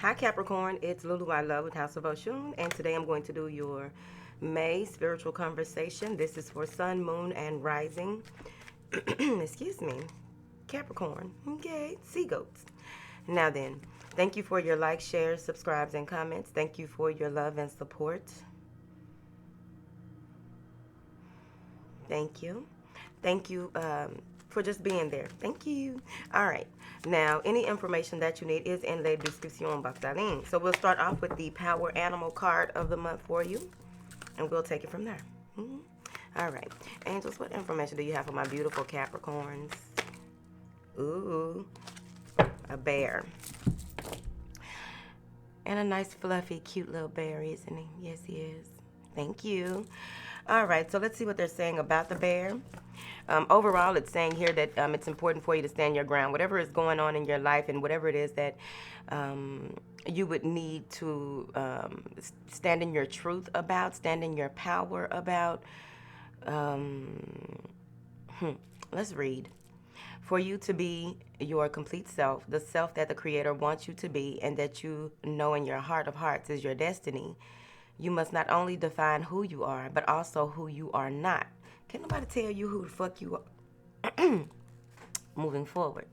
Hi Capricorn, it's Lulu I Love with House of Oshun, and today I'm going to do your May spiritual conversation. This is for Sun, Moon, and Rising. Excuse me, Capricorn. Okay, sea goats. Now then, thank you for your likes, shares, subscribes, and comments. Thank you for your love and support. Thank you. Thank you for just being there. Thank you. All right. Now, any information that you need is in la description box. So we'll start off with the Power Animal card of the month for you, and we'll take it from there. All right. Angels, what information do you have for my beautiful Capricorns? Ooh, a bear. And a nice, fluffy, cute little bear, isn't he? Yes, he is. Thank you. All right, so let's see what they're saying about the bear. Overall, it's saying here that it's important for you to stand your ground. Whatever is going on in your life and whatever it is that you would need to stand in your truth about, stand in your power about. Let's read. For you to be your complete self, the self that the Creator wants you to be and that you know in your heart of hearts is your destiny, you must not only define who you are, but also who you are not. Can't nobody tell you who the fuck you are. Moving forward.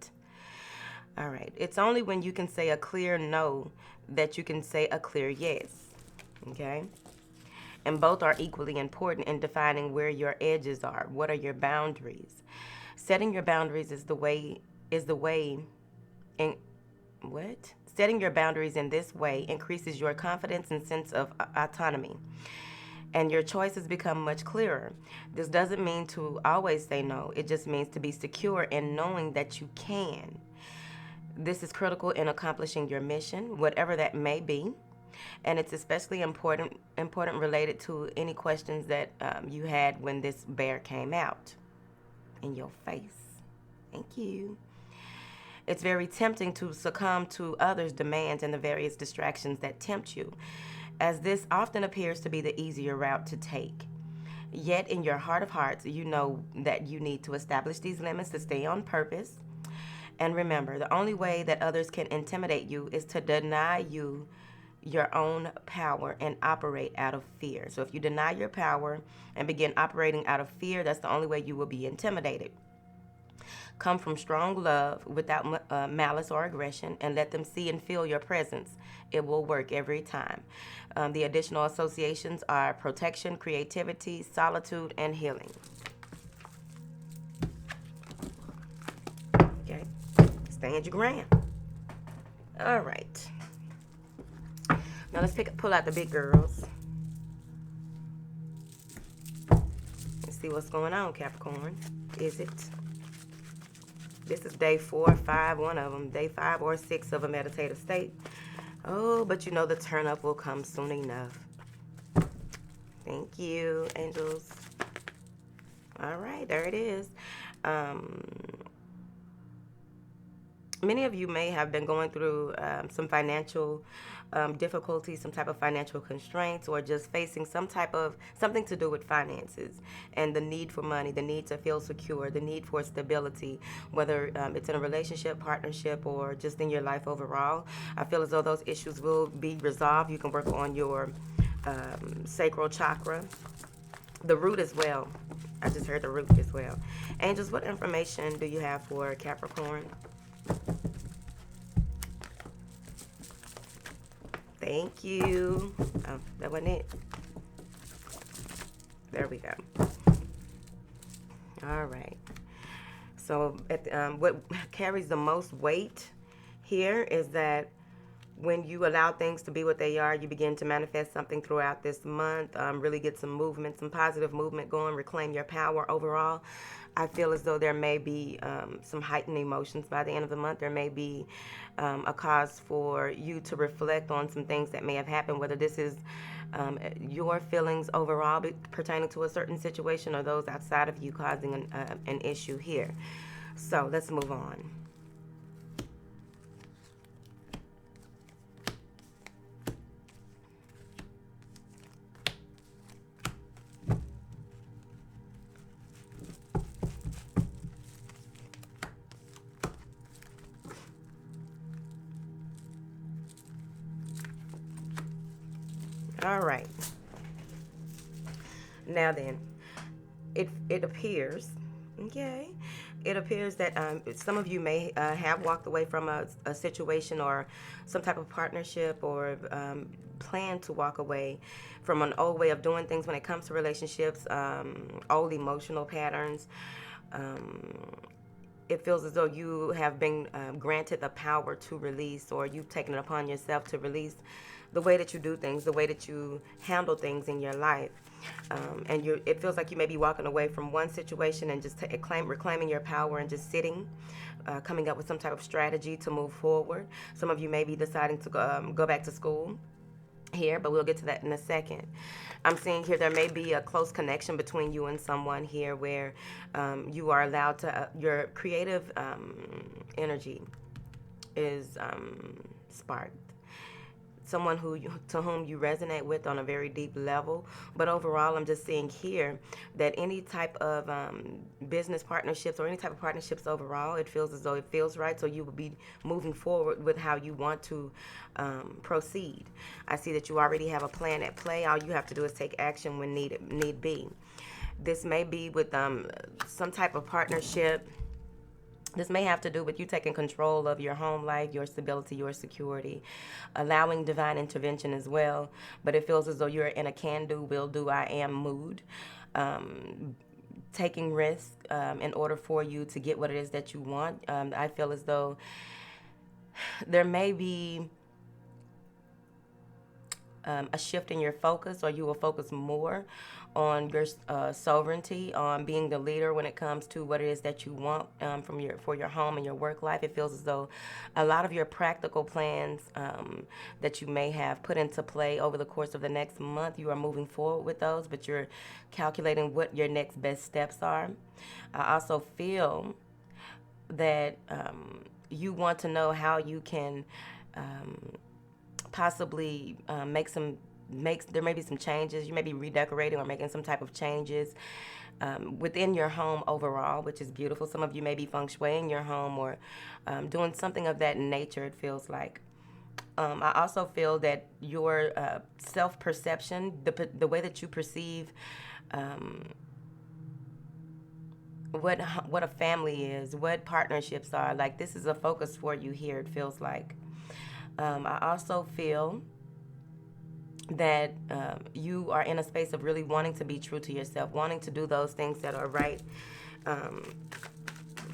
All right. It's only when you can say a clear no that you can say a clear yes. Okay? And both are equally important in defining where your edges are. What are your boundaries? Setting your boundaries is the way in what? Setting your boundaries in this way increases your confidence and sense of autonomy, and your choices become much clearer. This doesn't mean to always say no. It just means to be secure in knowing that you can. This is critical in accomplishing your mission, whatever that may be, and it's especially important related to any questions that you had when this bear came out in your face. Thank you. It's very tempting to succumb to others' demands and the various distractions that tempt you, as this often appears to be the easier route to take. Yet in your heart of hearts, you know that you need to establish these limits to stay on purpose. And remember, the only way that others can intimidate you is to deny you your own power and operate out of fear. So if you deny your power and begin operating out of fear, that's the only way you will be intimidated. Come from strong love without malice or aggression, and let them see and feel your presence. It will work every time. The additional associations are protection, creativity, solitude, and healing. Okay, stand your ground. All right. Now let's pull out the big girls. Let's see what's going on, Capricorn. Is it? This is day 4, 5, one of them. Day 5 or 6 of a meditative state. Oh, but you know the turn up will come soon enough. Thank you, angels. All right, there it is. Many of you may have been going through some financial difficulties, some type of financial constraints, or just facing something to do with finances and the need for money, the need to feel secure, the need for stability, whether it's in a relationship, partnership, or just in your life overall. I feel as though those issues will be resolved. You can work on your sacral chakra, the root as well. I just heard the root as well. Angels, what information do you have for Capricorn? Thank you. Oh, that wasn't it. There we go. All right. So what carries the most weight here is that when you allow things to be what they are, you begin to manifest something throughout this month, really get some movement, some positive movement going, reclaim your power overall. I feel as though there may be some heightened emotions by the end of the month. There may be a cause for you to reflect on some things that may have happened, whether this is your feelings overall pertaining to a certain situation or those outside of you causing an issue here. So let's move on. All right. Now then, it appears, okay, it appears that some of you may have walked away from a situation or some type of partnership, or plan to walk away from an old way of doing things when it comes to relationships, old emotional patterns. Um, it feels as though you have been granted the power to release, or you've taken it upon yourself to release the way that you do things, the way that you handle things in your life. And it feels like you may be walking away from one situation and just reclaiming your power and just sitting, coming up with some type of strategy to move forward. Some of you may be deciding to go back to school here, but we'll get to that in a second. I'm seeing here there may be a close connection between you and someone here, where you are allowed to, your creative energy is sparked. Someone to whom you resonate with on a very deep level. But overall, I'm just seeing here that any type of business partnerships or any type of partnerships overall, it feels as though it feels right. So you will be moving forward with how you want to proceed. I see that you already have a plan at play. All you have to do is take action when need be. This may be with some type of partnership. This may have to do with you taking control of your home life, your stability, your security, allowing divine intervention as well. But it feels as though you're in a can-do, will-do, I am mood. Taking risks in order for you to get what it is that you want. I feel as though there may be a shift in your focus, or you will focus more on your sovereignty, on being the leader when it comes to what it is that you want for your home and your work life. It feels as though a lot of your practical plans that you may have put into play over the course of the next month, you are moving forward with those, but you're calculating what your next best steps are. I also feel that you want to know how you can possibly there may be some changes. You may be redecorating or making some type of changes within your home overall, which is beautiful. Some of you may be feng shuiing your home, or doing something of that nature, it feels like. I also feel that your self-perception, the way that you perceive what a family is, what partnerships are, like this is a focus for you here, it feels like. I also feel that you are in a space of really wanting to be true to yourself, wanting to do those things that are right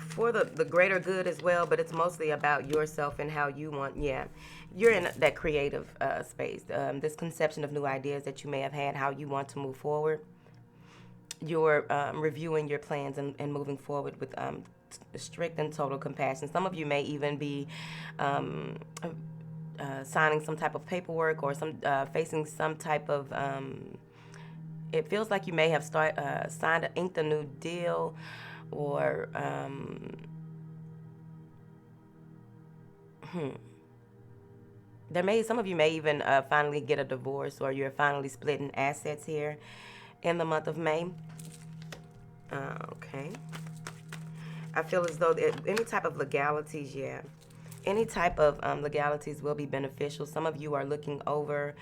for the greater good as well, but it's mostly about yourself and how you want, you're in that creative space, this conception of new ideas that you may have had, how you want to move forward. You're reviewing your plans and moving forward with strict and total compassion. Some of you may even be signing some type of paperwork, or facing some type of it feels like you may have inked a new deal, or some of you may even finally get a divorce, or you're finally splitting assets here in the month of May. Okay. I feel as though any type of legalities, any type of legalities will be beneficial. Some of you are looking over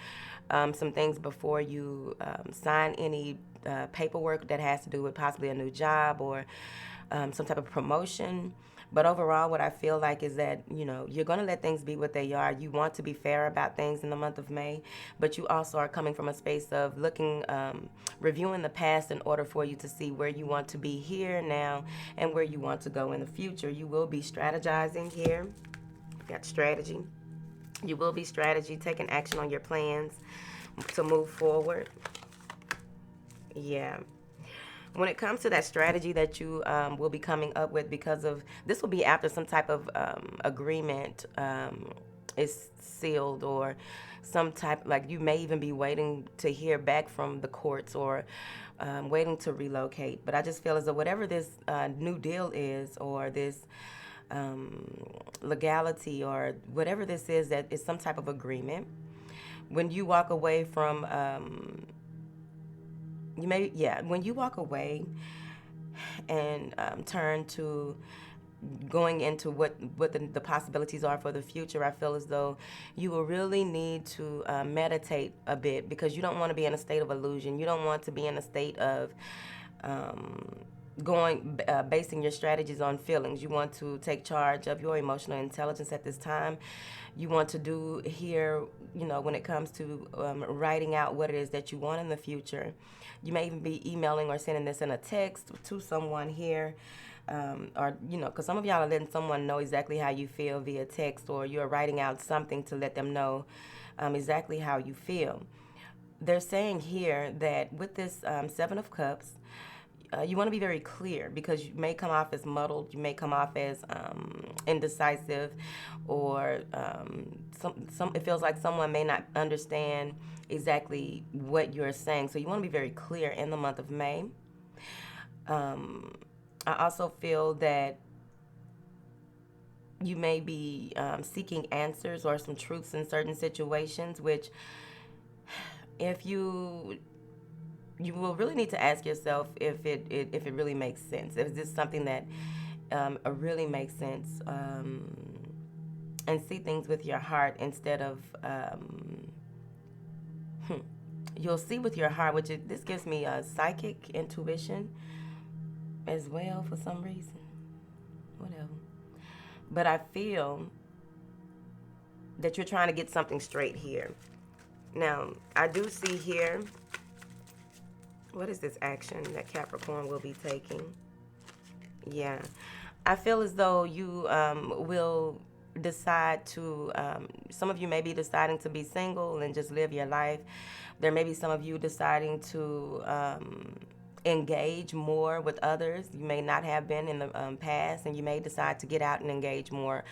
some things before you sign any paperwork that has to do with possibly a new job, or some type of promotion. But overall, what I feel like is that, you're going to let things be what they are. You want to be fair about things in the month of May, but you also are coming from a space of reviewing the past in order for you to see where you want to be here now and where you want to go in the future. You will be strategizing here. Got strategy. You will be taking action on your plans to move forward. Yeah. When it comes to that strategy that you will be coming up with, because of this will be after some type of agreement is sealed, or some type, like you may even be waiting to hear back from the courts, or waiting to relocate. But I just feel as though whatever this new deal is, or this legality, or whatever this is, that is some type of agreement. When you walk away from when you walk away and turn to going into what the possibilities are for the future, I feel as though you will really need to meditate a bit, because you don't want to be in a state of illusion. You don't want to be in a state of um, basing your strategies on feelings. You want to take charge of your emotional intelligence at this time. You want to do here, when it comes to writing out what it is that you want in the future. You may even be emailing or sending this in a text to someone here. Or, because some of y'all are letting someone know exactly how you feel via text, or you're writing out something to let them know exactly how you feel. They're saying here that with this Seven of Cups, you want to be very clear, because you may come off as muddled, you may come off as indecisive, or it feels like someone may not understand exactly what you're saying. So you want to be very clear in the month of May. I also feel that you may be seeking answers or some truths in certain situations, which if you will really need to ask yourself if it really makes sense. If this is something that really makes sense, and see things with your heart instead of you'll see with your heart, this gives me a psychic intuition as well for some reason. Whatever. But I feel that you're trying to get something straight here. Now, I do see here, what is this action that Capricorn will be taking? Yeah. I feel as though you will decide to, some of you may be deciding to be single and just live your life. There may be some of you deciding to engage more with others. You may not have been in the past, and you may decide to get out and engage more,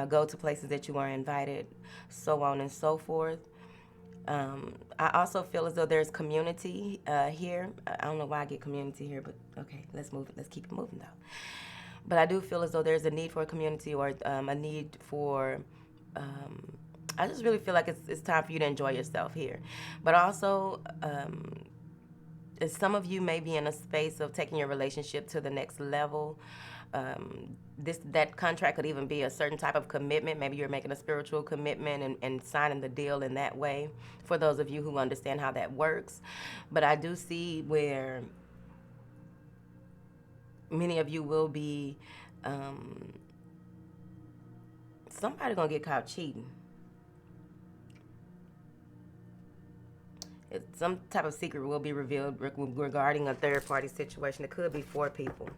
go to places that you are invited, so on and so forth. I also feel as though there's community here. I don't know why I get community here, but okay, let's move it. Let's keep it moving though. But I do feel as though there's a need for a community, or a need for. I just really feel like it's time for you to enjoy yourself here, but also. Some of you may be in a space of taking your relationship to the next level. That contract could even be a certain type of commitment. Maybe you're making a spiritual commitment and signing the deal in that way, for those of you who understand how that works. But I do see where many of you will be, somebody gonna get caught cheating. Some type of secret will be revealed regarding a third-party situation. It could be 4 people.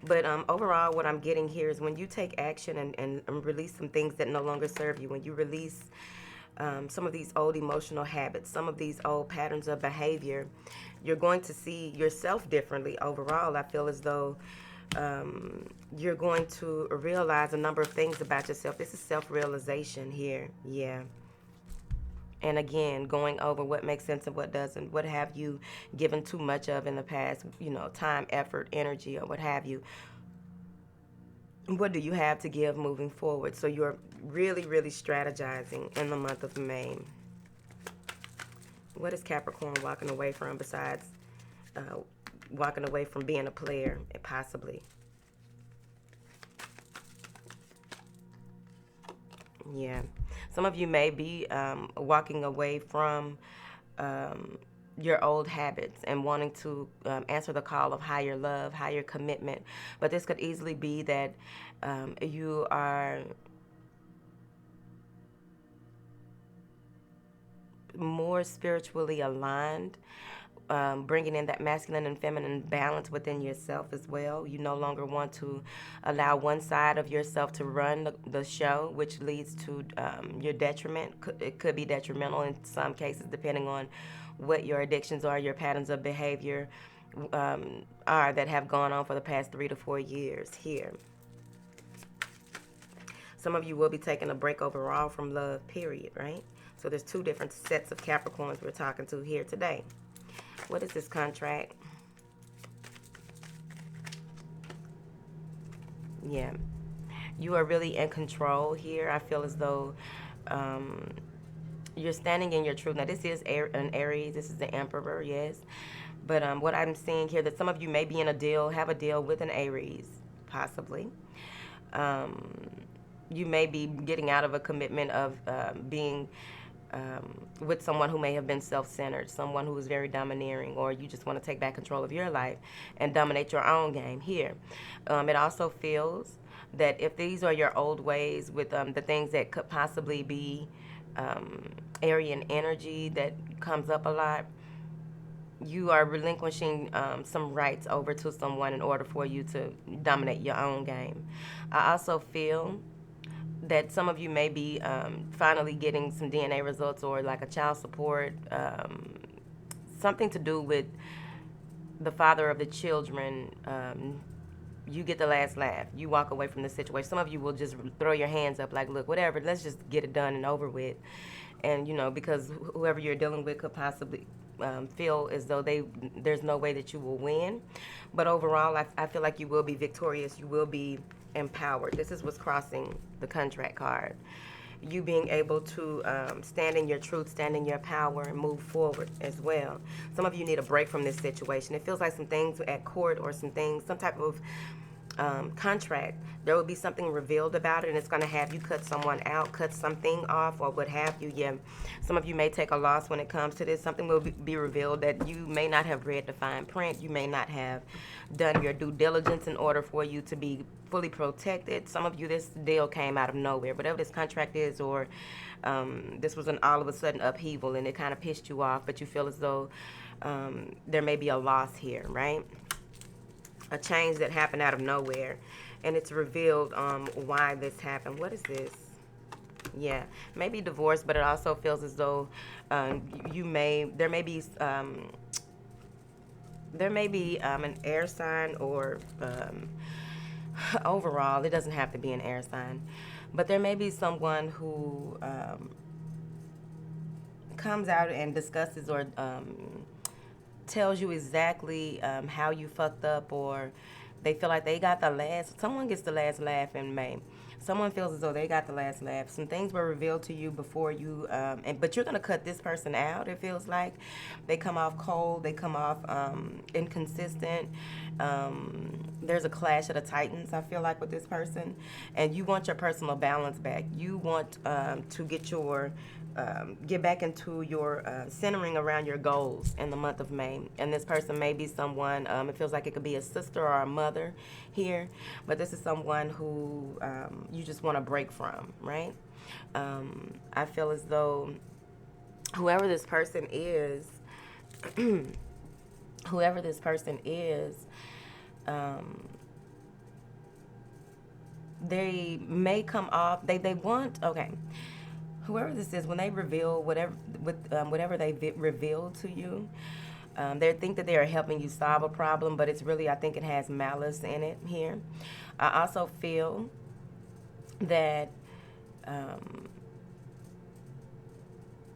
But overall, what I'm getting here is when you take action and release some things that no longer serve you, when you release some of these old emotional habits, some of these old patterns of behavior, you're going to see yourself differently overall. I feel as though you're going to realize a number of things about yourself. This is self-realization here. Yeah. And again, going over what makes sense and what doesn't. What have you given too much of in the past? Time, effort, energy, or what have you. What do you have to give moving forward? So you're really, really strategizing in the month of May. What is Capricorn walking away from besides walking away from being a player, possibly? Yeah. Some of you may be walking away from your old habits and wanting to answer the call of higher love, higher commitment. But this could easily be that you are more spiritually aligned, bringing in that masculine and feminine balance within yourself as well. You no longer want to allow one side of yourself to run the show, which leads to your detriment. It could be detrimental in some cases, depending on what your addictions are, your patterns of behavior are that have gone on for the past 3 to 4 years here. Some of you will be taking a break overall from love, period, right? So there's 2 different sets of Capricorns we're talking to here today. What is this contract? Yeah. You are really in control here. I feel as though you're standing in your truth. Now, this is an Aries. This is the Emperor, yes. But what I'm seeing here, that some of you may be in a deal, have a deal with an Aries possibly. Um, you may be getting out of a commitment of being with someone who may have been self-centered, someone who is very domineering, or you just want to take back control of your life and dominate your own game here. It also feels that if these are your old ways with the things that could possibly be Aryan energy that comes up a lot, you are relinquishing some rights over to someone in order for you to dominate your own game. I also feel that some of you may be finally getting some DNA results or like a child support, something to do with the father of the children. You get the last laugh. You walk away from the situation. Some of you will just throw your hands up like, look, whatever, let's just get it done and over with. And, you know, because whoever you're dealing with could possibly feel as though there's no way that you will win. But overall, I feel like you will be victorious. You will be empowered. This is what's crossing the contract card. You being able to stand in your truth, stand in your power, and move forward as well. Some of you need a break from this situation. It feels like some things at court or some things, some type of contract, there will be something revealed about it, and it's going to have you cut someone out, cut something off, or what have you. Yeah, some of you may take a loss when it comes to this. Something will be revealed that you may not have read the fine print. You may not have done your due diligence in order for you to be fully protected. Some of you, this deal came out of nowhere. Whatever this contract is, or this was an all of a sudden upheaval, and it kind of pissed you off, but you feel as though there may be a loss here, right? A change that happened out of nowhere, and it's revealed why this happened. What is this? Yeah, maybe divorce, but it also feels as though there may be an air sign, or overall, it doesn't have to be an air sign, but there may be someone who comes out and discusses or tells you exactly how you fucked up, or they feel like they got someone gets the last laugh in May. Someone feels as though they got the last laugh. Some things were revealed to you before you, but you're going to cut this person out, it feels like. They come off cold. They come off inconsistent. There's a clash of the titans, I feel like, with this person. And you want your personal balance back. You want to get back into your centering around your goals in the month of May. And this person may be someone, it feels like it could be a sister or a mother here, but this is someone who you just want to break from, right? I feel as though whoever this person is, they may come off, they want, okay, whoever this is, when they reveal whatever they reveal to you, they think that they are helping you solve a problem, but it's really, I think it has malice in it here. I also feel that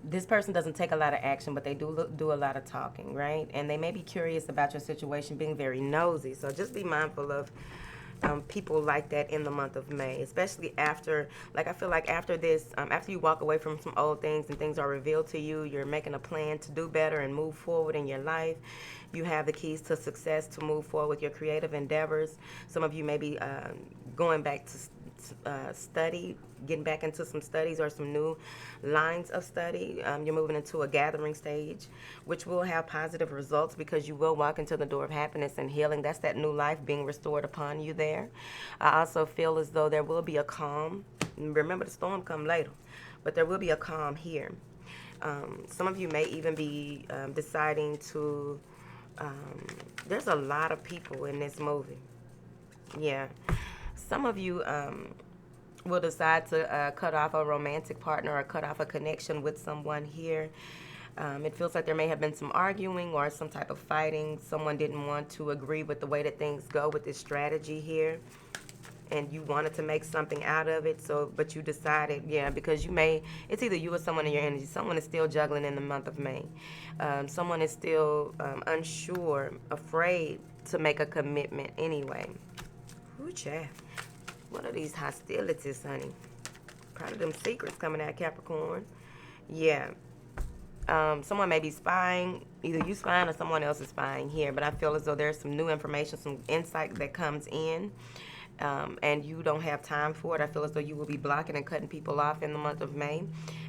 this person doesn't take a lot of action, but they do a lot of talking, right? And they may be curious about your situation, being very nosy. So just be mindful of people like that in the month of May, especially after, like, I feel like after this, after you walk away from some old things and things are revealed to you, you're making a plan to do better and move forward in your life. You have the keys to success to move forward with your creative endeavors. Some of you may be going back to study, getting back into some studies or some new lines of study. You're moving into a gathering stage, which will have positive results because you will walk into the door of happiness and healing. That's that new life being restored upon you there. I also feel as though there will be a calm. Remember, the storm come later, but there will be a calm here. Some of you may even be deciding to, there's a lot of people in this movie. Yeah. Some of you will decide to cut off a romantic partner or cut off a connection with someone here. It feels like there may have been some arguing or some type of fighting. Someone didn't want to agree with the way that things go with this strategy here, and you wanted to make something out of it. So, but you decided, yeah, because it's either you or someone in your energy. Someone is still juggling in the month of May. Someone is still unsure, afraid to make a commitment anyway. Ooh, child. What are these hostilities, honey? Probably them secrets coming out, Capricorn. Yeah. Someone may be spying. Either you spying or someone else is spying here. But I feel as though there's some new information, some insight that comes in. and you don't have time for it. I feel as though you will be blocking and cutting people off in the month of May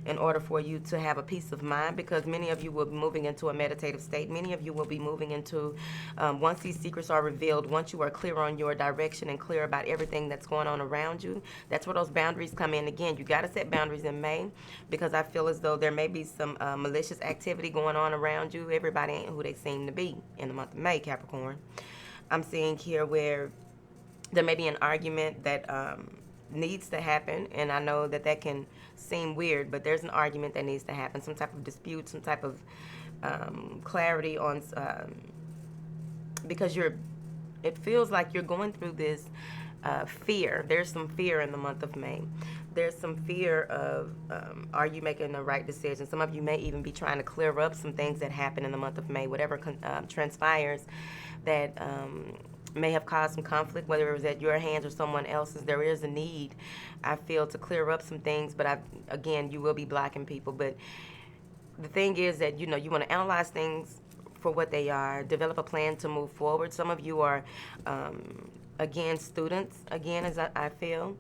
in order for you to have a peace of mind, because many of you will be moving into a meditative state. Many of you will be moving into, once these secrets are revealed, once you are clear on your direction and clear about everything that's going on around you, that's where those boundaries come in. Again, you got to set boundaries in May, because I feel as though there may be some malicious activity going on around you. Everybody ain't who they seem to be in the month of May, Capricorn. I'm seeing here where there may be an argument that needs to happen, and I know that that can seem weird, but there's an argument that needs to happen, some type of dispute, some type of clarity on, because it feels like you're going through this fear. There's some fear in the month of May. There's some fear of, are you making the right decision? Some of you may even be trying to clear up some things that happen in the month of May, whatever transpires that may have caused some conflict, whether it was at your hands or someone else's. There is a need, I feel, to clear up some things, but again, you will be blocking people. But the thing is that, you want to analyze things for what they are, develop a plan to move forward. Some of you are, again, students, again, as I feel.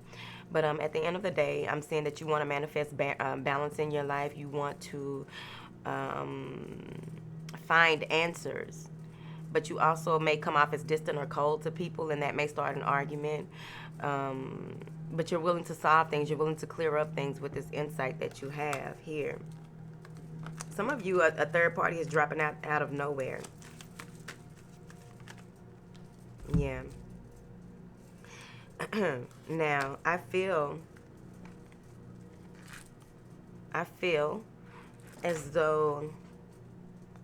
But at the end of the day, I'm saying that you want to manifest balance in your life. You want to find answers. But you also may come off as distant or cold to people, and that may start an argument. But you're willing to solve things. You're willing to clear up things with this insight that you have here. Some of you, a third party is dropping out of nowhere. Yeah. Now, I feel as though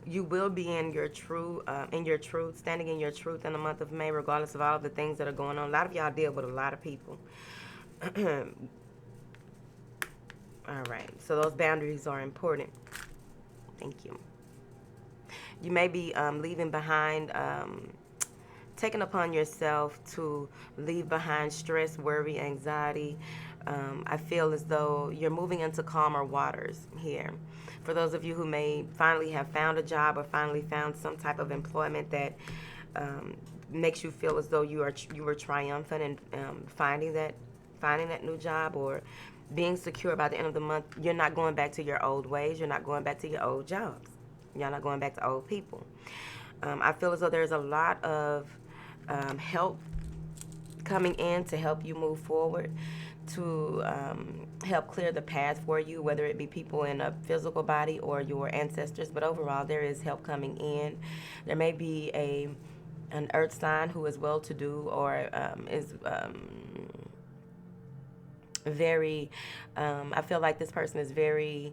you will be in your truth, standing in your truth in the month of May, regardless of all the things that are going on. A lot of y'all deal with a lot of people. All right, so those boundaries are important. Thank you. You may be leaving behind, taking upon yourself to leave behind stress, worry, anxiety. I feel as though you're moving into calmer waters here. For those of you who may finally have found a job or finally found some type of employment that makes you feel as though you were triumphant in finding that new job, or being secure by the end of the month, you're not going back to your old ways. You're not going back to your old jobs. You're not going back to old people. I feel as though there's a lot of help coming in to help you move forward, to help clear the path for you, whether it be people in a physical body or your ancestors. But overall, there is help coming in. There may be an earth sign who is well-to-do, or is very, I feel like this person is very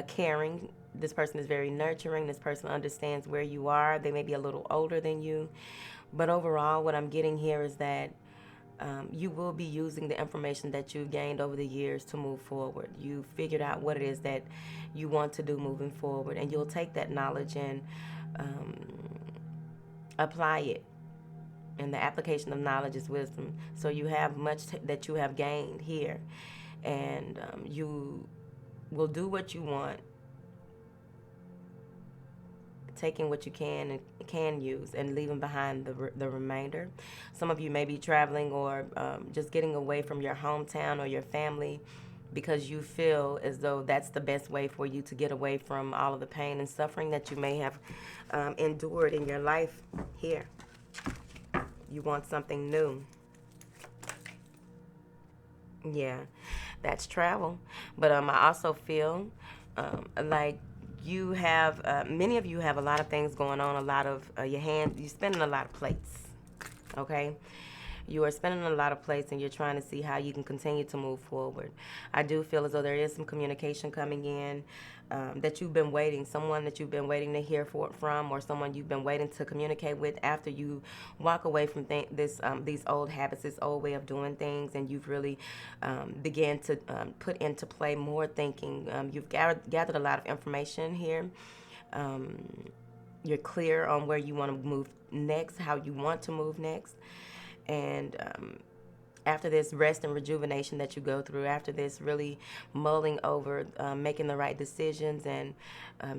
caring. This person is very nurturing. This person understands where you are. They may be a little older than you. But overall, what I'm getting here is that you will be using the information that you've gained over the years to move forward. You figured out what it is that you want to do moving forward, and you'll take that knowledge and apply it. And the application of knowledge is wisdom. So you have much that you have gained here, and you will do what you want, taking what you can use and leaving behind the remainder. Some of you may be traveling or just getting away from your hometown or your family, because you feel as though that's the best way for you to get away from all of the pain and suffering that you may have endured in your life here. You want something new. Yeah, that's travel. But I also feel like you have, many of you have a lot of things going on, a lot of you're spinning a lot of plates, okay? You are spinning a lot of plates, and you're trying to see how you can continue to move forward. I do feel as though there is some communication coming in that you've been waiting, someone that you've been waiting to hear from, or someone you've been waiting to communicate with after you walk away from these old habits, this old way of doing things, and you've really began to put into play more thinking. You've gathered a lot of information here. You're clear on where you want to move next, how you want to move next. And After this rest and rejuvenation that you go through, after this really mulling over, making the right decisions, and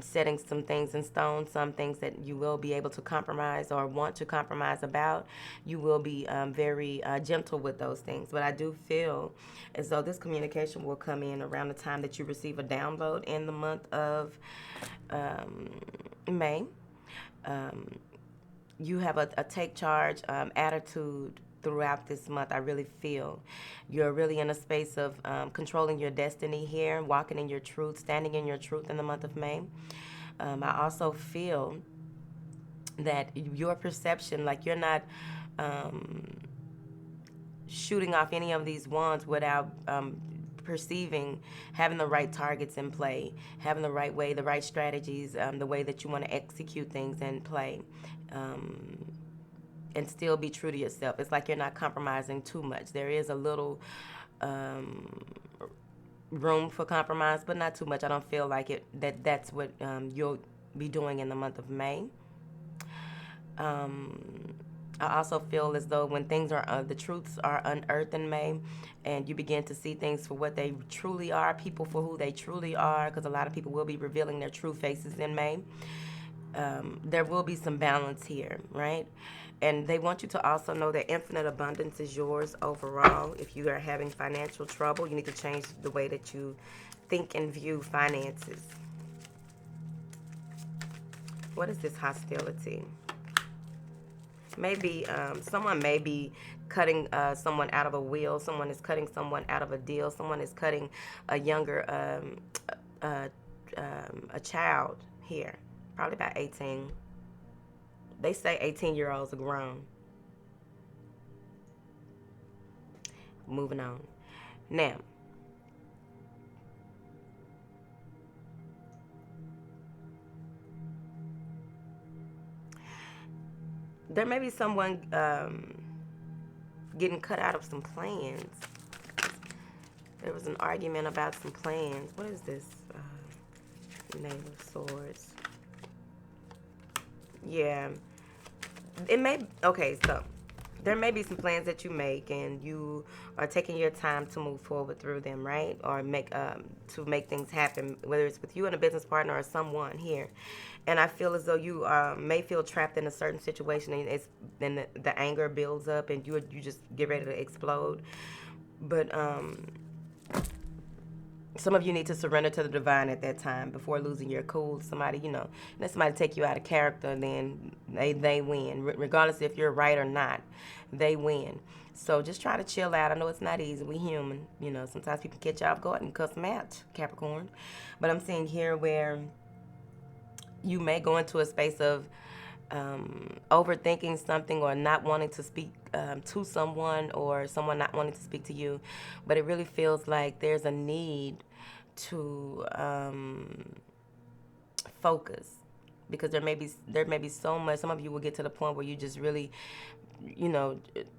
setting some things in stone, some things that you will be able to compromise or want to compromise about, you will be very gentle with those things. But I do feel as though this communication will come in around the time that you receive a download in the month of May. You have a take charge attitude throughout this month. I really feel you're really in a space of controlling your destiny here, walking in your truth, standing in your truth in the month of May. I also feel that your perception, like you're not shooting off any of these wands without perceiving, having the right targets in play, having the right way, the right strategies, the way that you want to execute things and play, and still be true to yourself. It's like you're not compromising too much. There is a little room for compromise, but not too much. I don't feel like it. That's what you'll be doing in the month of May. I also feel as though when things are, the truths are unearthed in May, and you begin to see things for what they truly are, people for who they truly are, because a lot of people will be revealing their true faces in May. There will be some balance here, right? And they want you to also know that infinite abundance is yours overall. If you are having financial trouble, you need to change the way that you think and view finances. What is this hostility? Maybe someone may be cutting someone out of a wheel. Someone is cutting someone out of a deal. Someone is cutting a younger, a child here, probably about 18. They say 18-year-olds are grown. Moving on. Now, there may be someone getting cut out of some plans. There was an argument about some plans. What is this? Knave of Swords. Yeah. It may, okay, so there may be some plans that you make, and you are taking your time to move forward through them, right? Or make to make things happen, whether it's with you and a business partner or someone here. And I feel as though you may feel trapped in a certain situation, and then the anger builds up, and you just get ready to explode. But some of you need to surrender to the divine at that time before losing your cool. Somebody, let somebody take you out of character, then they win. Regardless if you're right or not, they win. So just try to chill out. I know it's not easy. We human. Sometimes people catch you off guard and cuss them out, Capricorn. But I'm seeing here where you may go into a space of overthinking something, or not wanting to speak to someone, or someone not wanting to speak to you. But it really feels like there's a need to focus, because there may be so much. Some of you will get to the point where you just really,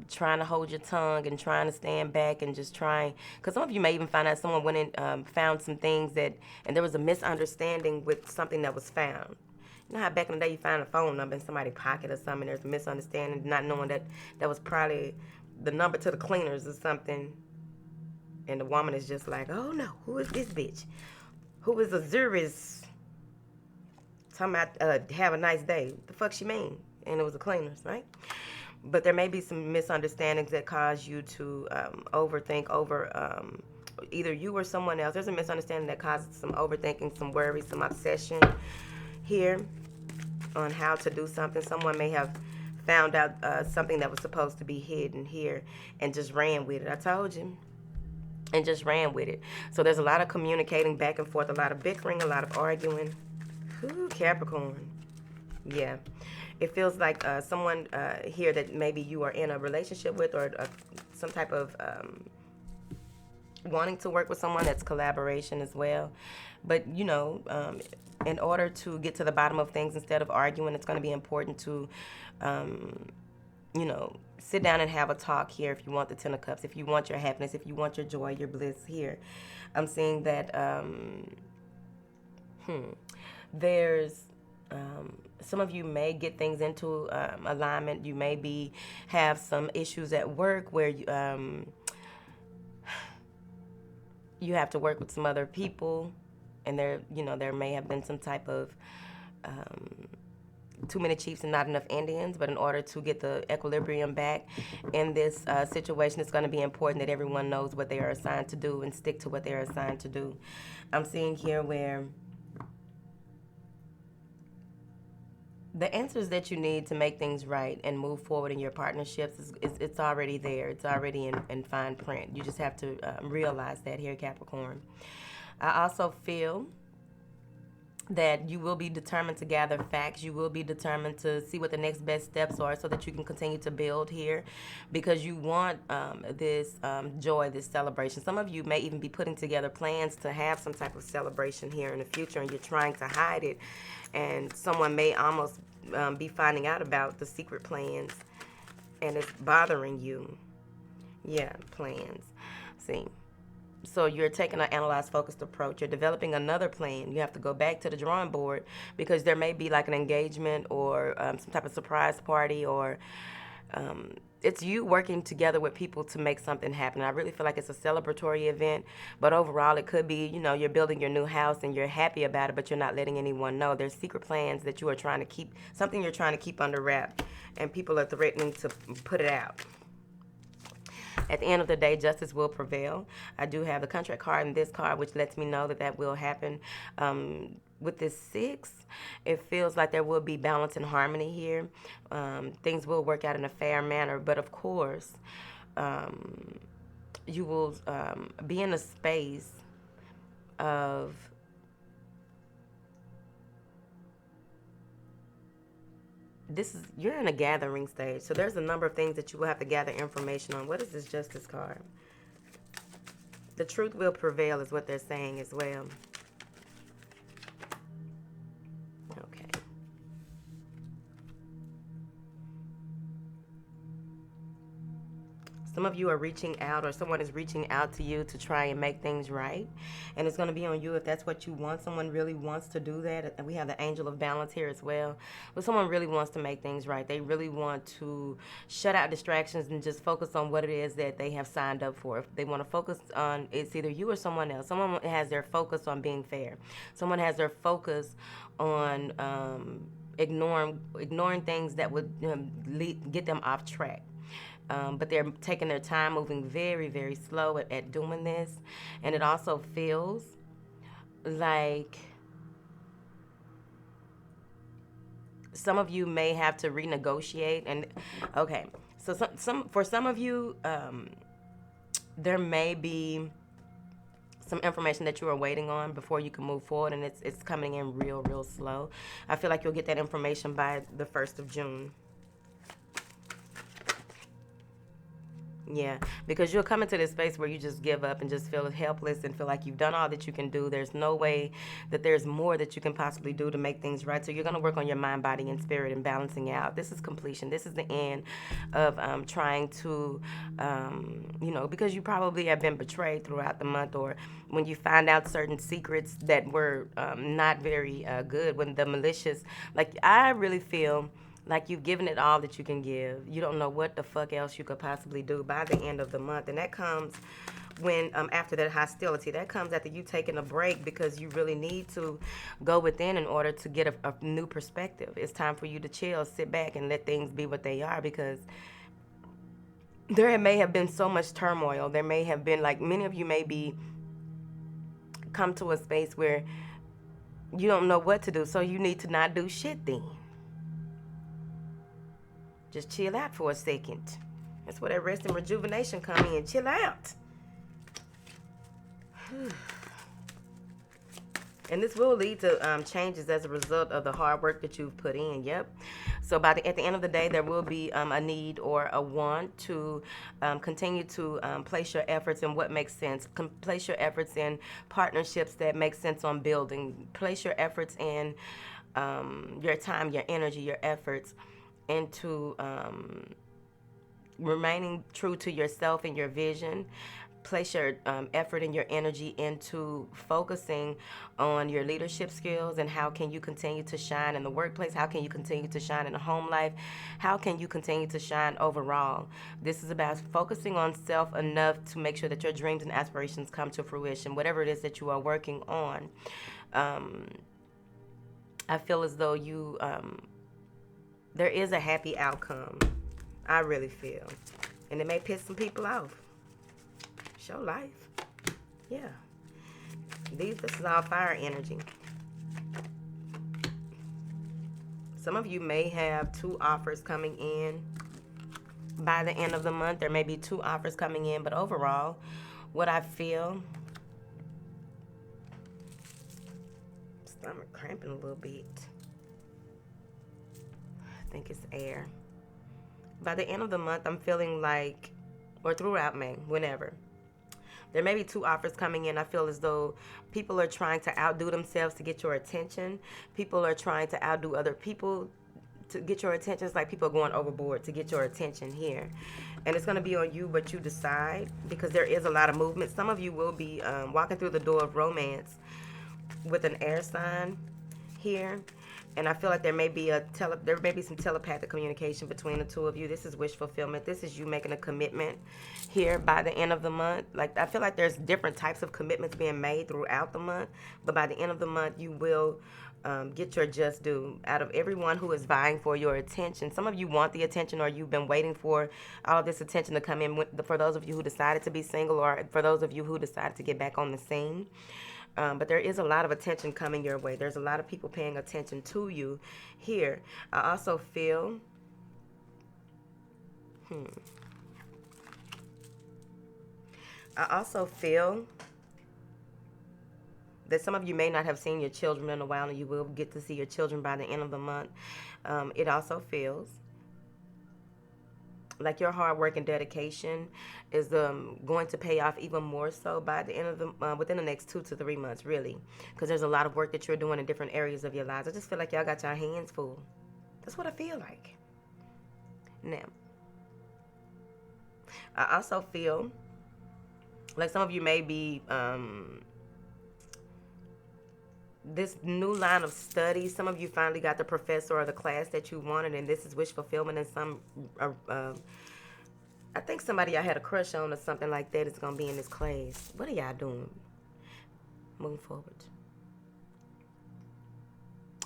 trying to hold your tongue and trying to stand back and just trying, because some of you may even find out someone went and found some things and there was a misunderstanding with something that was found. You know how back in the day you find a phone number in somebody's pocket or something, there's a misunderstanding, not knowing that was probably the number to the cleaners or something, and the woman is just like, oh no, who is this bitch? Who is Azuri's talking about have a nice day? The fuck she mean? And it was the cleaners, right? But there may be some misunderstandings that cause you to overthink over either you or someone else. There's a misunderstanding that causes some overthinking, some worry, some obsession here on how to do something. Someone may have found out something that was supposed to be hidden here and just ran with it. I told you. And just ran with it. So there's a lot of communicating back and forth, a lot of bickering, a lot of arguing. Ooh, Capricorn. Yeah. It feels like someone here that maybe you are in a relationship with, or some type of wanting to work with someone, that's collaboration as well. But, in order to get to the bottom of things, instead of arguing, it's going to be important to, sit down and have a talk here if you want the Ten of Cups, if you want your happiness, if you want your joy, your bliss here. I'm seeing that there's Some of you may get things into alignment. You may have some issues at work where you have to work with some other people, and there may have been some type of too many chiefs and not enough Indians. But in order to get the equilibrium back in this situation, it's going to be important that everyone knows what they are assigned to do and stick to what they are assigned to do. I'm seeing here where the answers that you need to make things right and move forward in your partnerships it's already there. It's already in fine print. You just have to realize that here, Capricorn. I also feel that you will be determined to gather facts. You will be determined to see what the next best steps are so that you can continue to build here, because you want this joy, this celebration. Some of you may even be putting together plans to have some type of celebration here in the future, and you're trying to hide it, and someone may almost be finding out about the secret plans, and it's bothering you. Yeah, plans. See, so you're taking an analyzed, focused approach. You're developing another plan. You have to go back to the drawing board, because there may be like an engagement or some type of surprise party, or it's you working together with people to make something happen. I really feel like it's a celebratory event, but overall it could be, you're building your new house and you're happy about it, but you're not letting anyone know. There's secret plans that you are trying to keep, something you're trying to keep under wrap, and people are threatening to put it out. At the end of the day, justice will prevail. I do have the contract card and this card, which lets me know that will happen. With this 6, it feels like there will be balance and harmony here. Things will work out in a fair manner, but of course, you will be in a space of you're in a gathering stage. So there's a number of things that you will have to gather information on. What is this justice card? The truth will prevail is what they're saying as well. Okay. Some of you are reaching out, or someone is reaching out to you to try and make things right. And it's going to be on you if that's what you want. Someone really wants to do that. And we have the angel of balance here as well. But someone really wants to make things right. They really want to shut out distractions and just focus on what it is that they have signed up for. If they want to focus on, it's either you or someone else. Someone has their focus on being fair. Someone has their focus on ignoring things that would get them off track. But they're taking their time, moving very, very slow at doing this. And it also feels like some of you may have to renegotiate. And okay, so for some of you, there may be some information that you are waiting on before you can move forward, and it's coming in real slow. I feel like you'll get that information by the 1st of June. Yeah, because you'll come into this space where you just give up and just feel helpless and feel like you've done all that you can do. There's no way that there's more that you can possibly do to make things right. So you're going to work on your mind, body, and spirit and balancing out. This is completion. This is the end of trying to, because you probably have been betrayed throughout the month, or when you find out certain secrets that were not very good, when the malicious, like I really feel like you've given it all that you can give. You don't know what the fuck else you could possibly do by the end of the month. And that comes when, after that hostility, that comes after you taking a break, because you really need to go within in order to get a new perspective. It's time for you to chill, sit back, and let things be what they are, because there may have been so much turmoil. There may have been, like, many of you may be come to a space where you don't know what to do, so you need to not do shit then. Just chill out for a second. That's where that rest and rejuvenation come in. Chill out. And this will lead to changes as a result of the hard work that you've put in. Yep. So at the end of the day, there will be a need or a want to continue to place your efforts in what makes sense. Place your efforts in partnerships that make sense on building. Place your efforts in your time, your energy, your efforts into remaining true to yourself and your vision. place your effort and your energy into focusing on your leadership skills and how can you continue to shine in the workplace, how can you continue to shine in the home life, how can you continue to shine overall. This is about focusing on self enough to make sure that your dreams and aspirations come to fruition, whatever it is that you are working on. I feel as though there is a happy outcome. I really feel. And it may piss some people off. Show life. Yeah. This is all fire energy. Some of you may have 2 offers coming in by the end of the month. There may be 2 offers coming in, but overall, what I feel, stomach cramping a little bit. I think it's air. By the end of the month, I'm feeling like, or throughout May, whenever, there may be 2 offers coming in. I feel as though people are trying to outdo themselves to get your attention. People are trying to outdo other people to get your attention. It's like people are going overboard to get your attention here. And it's going to be on you what you decide, because there is a lot of movement. Some of you will be walking through the door of romance with an air sign here. And I feel like there may be some telepathic communication between the 2 of you. This is wish fulfillment. This is you making a commitment here by the end of the month. Like, I feel like there's different types of commitments being made throughout the month, but by the end of the month, you will get your just due out of everyone who is vying for your attention. Some of you want the attention, or you've been waiting for all of this attention to come in. For those of you who decided to be single, or for those of you who decided to get back on the scene. But there is a lot of attention coming your way. There's a lot of people paying attention to you here. I also feel, that some of you may not have seen your children in a while, and you will get to see your children by the end of the month. It also feels like your hard work and dedication is going to pay off even more so by the end of the within the next 2 to 3 months, really, because there's a lot of work that you're doing in different areas of your lives. I just feel like y'all got your hands full. That's what I feel like. Now, I also feel like some of you may be this new line of study. Some of you finally got the professor or the class that you wanted, and this is wish fulfillment. And I think somebody I had a crush on or something like that is going to be in this class. What are y'all doing? Moving forward.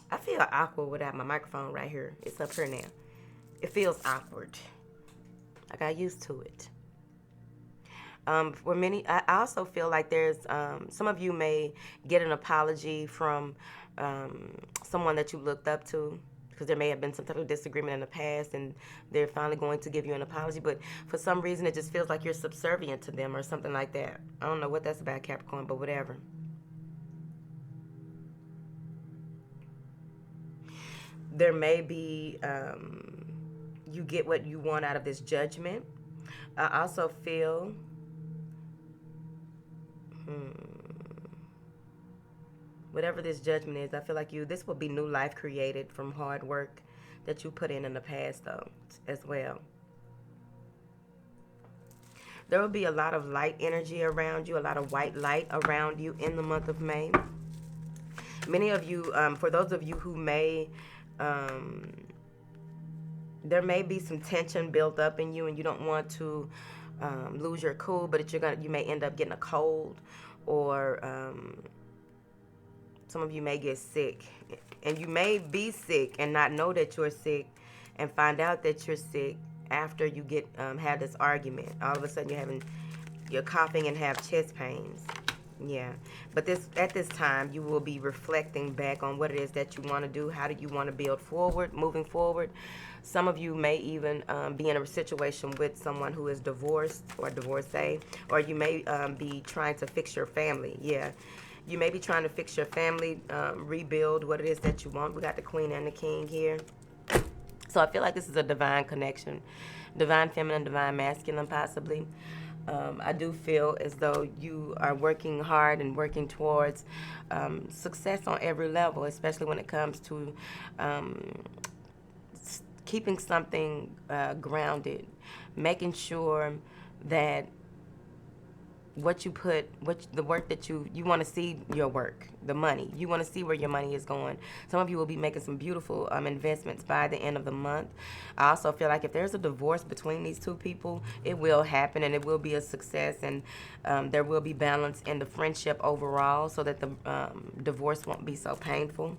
I feel awkward without my microphone right here. It's up here now. It feels awkward. I got used to it. For many, I also feel like there's some of you may get an apology from someone that you looked up to, because there may have been some type of disagreement in the past, and they're finally going to give you an apology. But for some reason, it just feels like you're subservient to them or something like that. I don't know what that's about, Capricorn, but whatever. There may be, you get what you want out of this judgment. I also feel, whatever this judgment is, I feel like this will be new life created from hard work that you put in the past, though, as well. There will be a lot of light energy around you, a lot of white light around you in the month of May. Many of you, for those of you who may, there may be some tension built up in you, and you don't want to lose your cool, but you may end up getting a cold, or some of you may get sick, and you may be sick and not know that you're sick, and find out that you're sick after you have this argument. All of a sudden you're coughing and have chest pains. Yeah, but at this time you will be reflecting back on what it is that you want to do. How do you want to build forward, moving forward? Some of you may even be in a situation with someone who is divorced or divorcee, or you may be trying to fix your family. Yeah, you may be trying to fix your family, rebuild what it is that you want. We got the Queen and the King here. So I feel like this is a divine connection, divine feminine, divine masculine, possibly. I do feel as though you are working hard and working towards success on every level, especially when it comes to keeping something grounded, making sure that what you put, the work that you want to see your work, the money. You want to see where your money is going. Some of you will be making some beautiful investments by the end of the month. I also feel like if there's a divorce between these two people, it will happen and it will be a success, and there will be balance in the friendship overall, so that the divorce won't be so painful.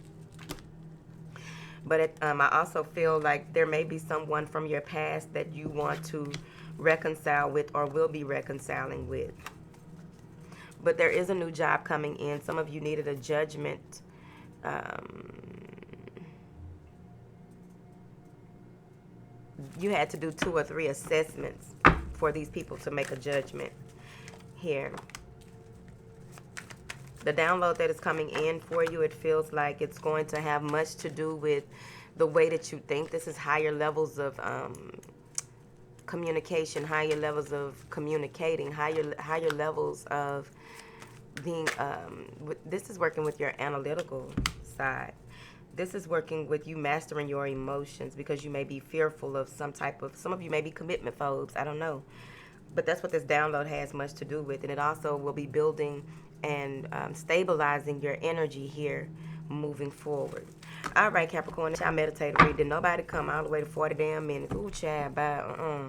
But I also feel like there may be someone from your past that you want to reconcile with or will be reconciling with. But there is a new job coming in. Some of you needed a judgment. You had to do 2 or 3 assessments for these people to make a judgment here. The download that is coming in for you, it feels like it's going to have much to do with the way that you think. This is higher levels of communication, higher levels of communicating, higher levels of being, this is working with your analytical side. This is working with you mastering your emotions, because you may be fearful of some of you may be commitment phobes, I don't know. But that's what this download has much to do with. And it also will be building and stabilizing your energy here moving forward. All right, Capricorn, I meditated read. Did nobody come all the way to 40 damn minutes? Ooh, child, bye.